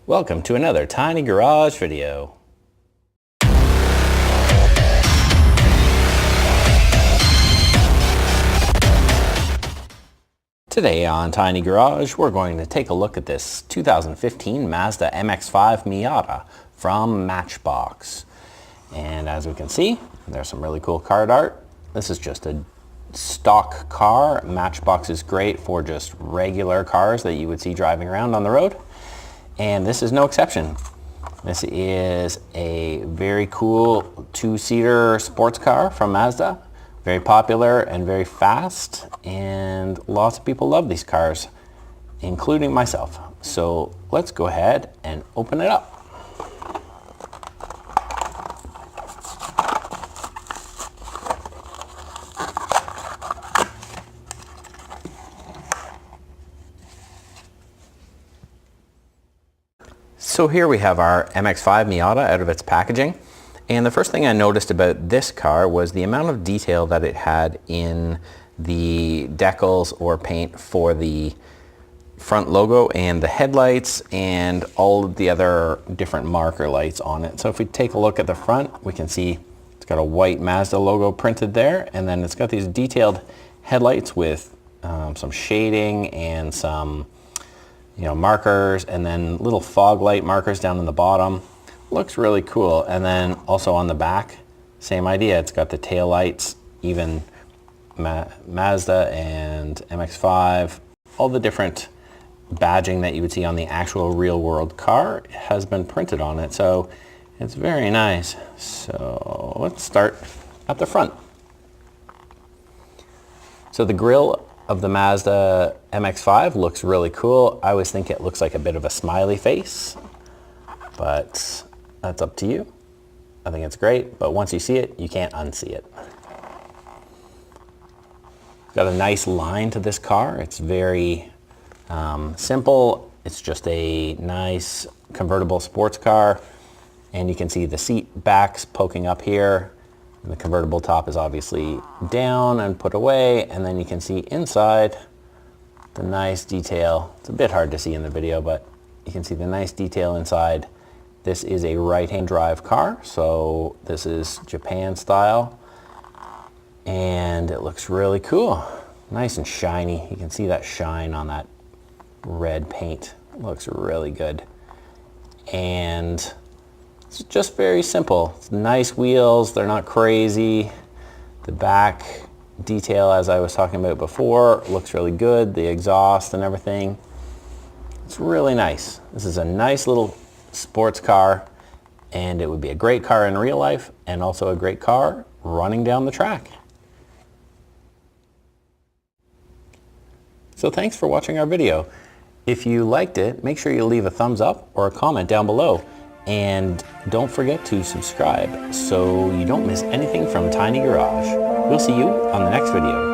Welcome to another Tiny Garage video. Today on Tiny Garage, we're going to take a look at this 2015 Mazda MX-5 Miata from Matchbox. And as we can see, there's some really cool card art. This is just a stock car. Matchbox is great for just regular cars that you would see driving around on the road. And this is no exception. This is a very cool two-seater sports car from Mazda. Very popular and very fast, and lots of people love these cars, including myself. So let's go ahead and open it up. So here we have our MX-5 Miata out of its packaging. And the first thing I noticed about this car was the amount of detail that it had in the decals or paint for the front logo and the headlights and all of the other different marker lights on it. So if we take a look at the front, we can see it's got a white Mazda logo printed there, and then it's got these detailed headlights with some shading and some markers, and then little fog light markers down in the bottom. Looks really cool. And then also on the back, same idea. It's got the tail lights, even Mazda and MX-5, all the different badging that you would see on the actual real world car has been printed on it. So it's very nice. So let's start at the front. So the grille of the Mazda MX-5 looks really cool. I always think it looks like a bit of a smiley face, but that's up to you. I think it's great, but once you see it, you can't unsee it. Got a nice line to this car. It's very simple. It's just a nice convertible sports car, and you can see the seat backs poking up here. And the convertible top is obviously down and put away, and then you can see inside the nice detail. It's a bit hard to see in the video, but you can see the nice detail inside. This is a right-hand drive car, so this is Japan style, and it looks really cool. Nice and shiny. You can see that shine on that red paint. It looks really good. And it's just very simple. It's nice wheels, they're not crazy. The back detail, as I was talking about before, looks really good. The exhaust and everything. It's really nice. This is a nice little sports car, and it would be a great car in real life and also a great car running down the track. So thanks for watching our video. If you liked it, make sure you leave a thumbs up or a comment down below, and don't forget to subscribe so you don't miss anything from Tiny Garage. We'll see you on the next video.